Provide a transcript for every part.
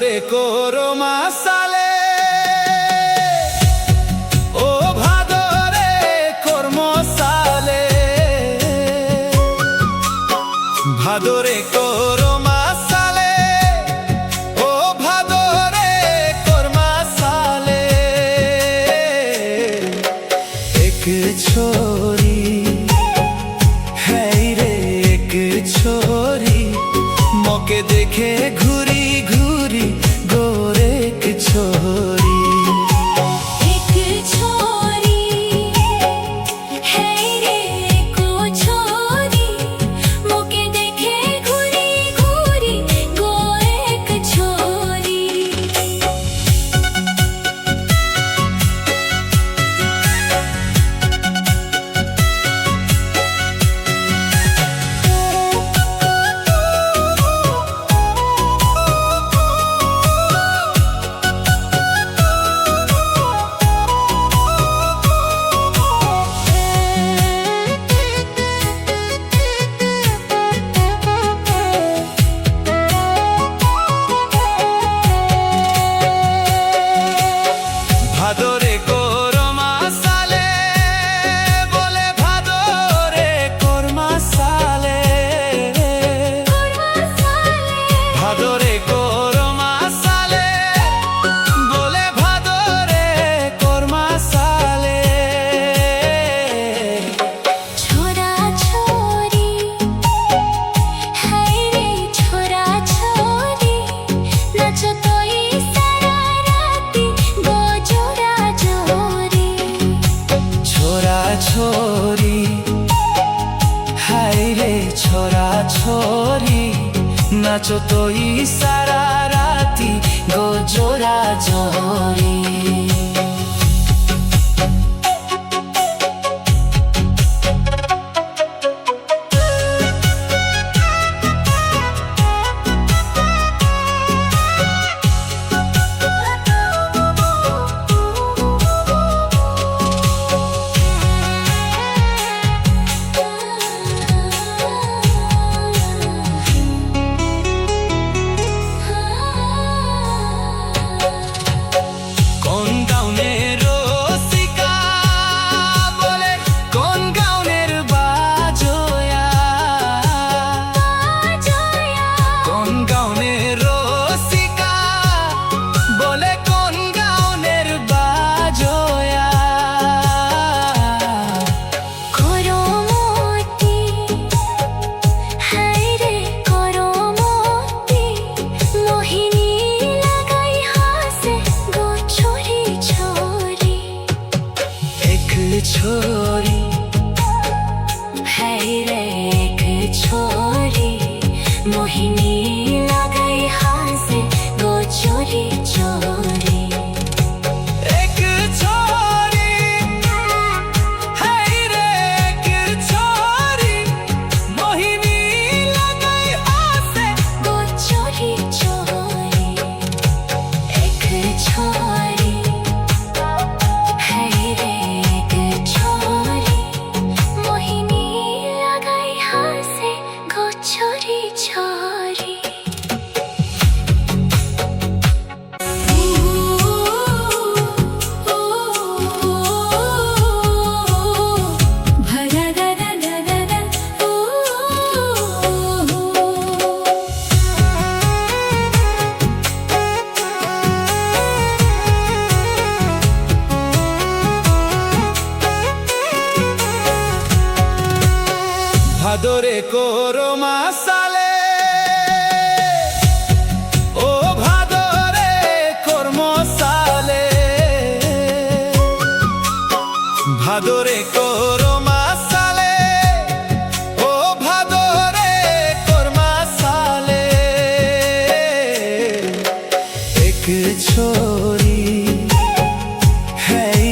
ভাদরে কোরমা সালে ও ভাদরে কর্ম সালে ভাদরে কোরমা সালে ও ভাদরে কর্মা সালে এক ছোরি রে এক ছোরি মকে দেখে ঘুরি ঘুরি গোরেক ছোরি এক ছোরি রে এক ছোরি মকে দেখে ঘুরি ঘুরি গোরেক ছোরি ভাদরে কোরমা সালে বলে ভাদরে কর্মা সালে ভাদরে কোরমা সালে বলে ভাদরে কর্মা সালে ছোরা ছোরি রে ছোরা ছোরি নাচ তোই সারা রাতি গোজোরা জোরি ছোরা ছোরি হাই রে ছোরা ছোরি নাচো তোই সারা রাতি গো জোরা জোরি কোন গাউনের রসিকা বলে কোন গাউনের বাজোয়া কোন গাউনের রসিকা বলে কোন গাউনের বাজোয়া করমতি রে করমতি মোহিনী লাগাই হাসে গো ছোরি ছোরি এক ছোরি রে এক ছোরি মোহিনী লাগাই হাসে গো ছোরি ছোরি এক ছোরি হাই রে এক ছোরি মোহিনী লাগাই হাসে গো ছোরি ছোরি এক ছোরি রে এক ছোরি মোহিনী লাগাই হাসে গো ছোরি ছোরি ভরা দা দা দা দা দা ভাদরে কোরমা সালে ও ভাদরে কর্ম সালে ভাদরে কোরমা সালে ও ভাদরে কর্মা সালে এক ছোরি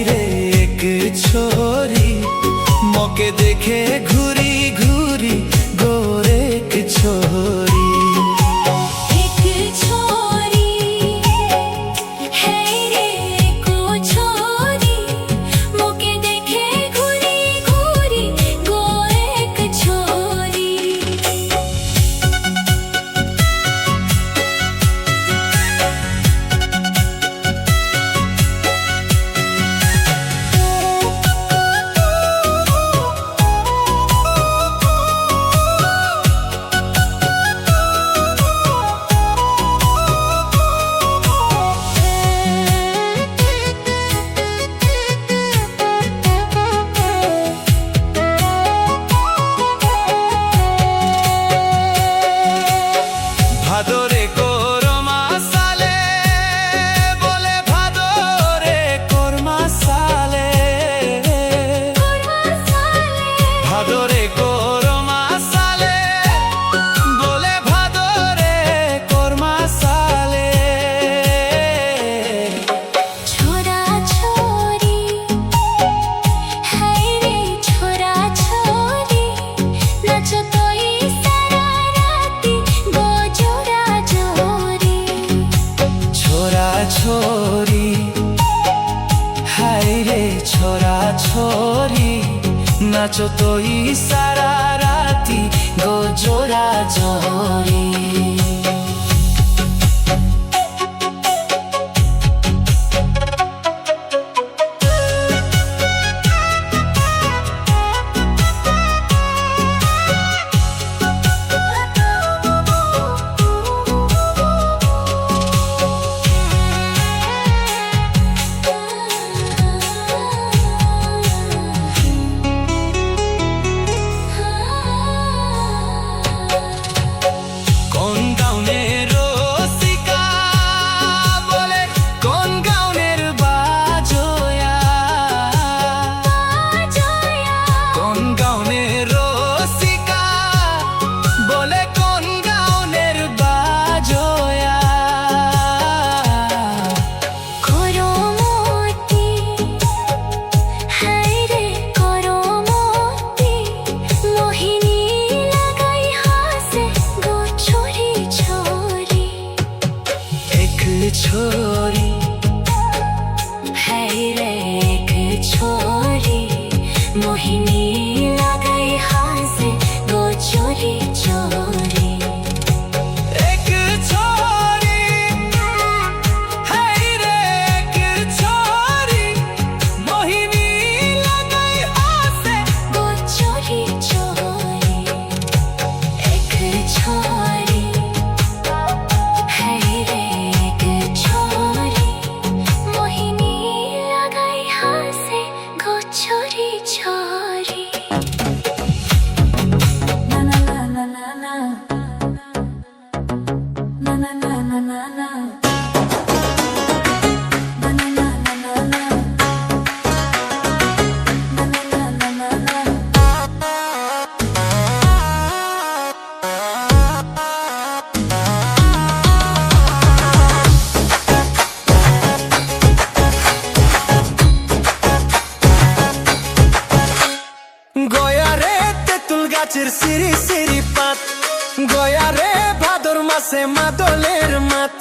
রে এক ছোরি মকে দেখে ঘুরি ঘুরি গোরেক ছোরি এক ছোরি রে এক ছোরি মোকে দেখে ঘুরি ঘুরি গো এক ছোরি নাচো তোই সারা রাতি গো জোড়া জহরি छोरी है रे एक छोरी मोहिनी लगाई हाथ से दो चोरी चोरी एक छोरी है रे एक छोरी मोहिनी लगाई हाथ से दो चोरी चोरी एक छोरी है रे छोरी छोरी ना ना ना ना ना ना ना ना ना ना ना ना গাছের সিরি সিরি পাত গয়া রে ভাদর মাসে মাদলের মাত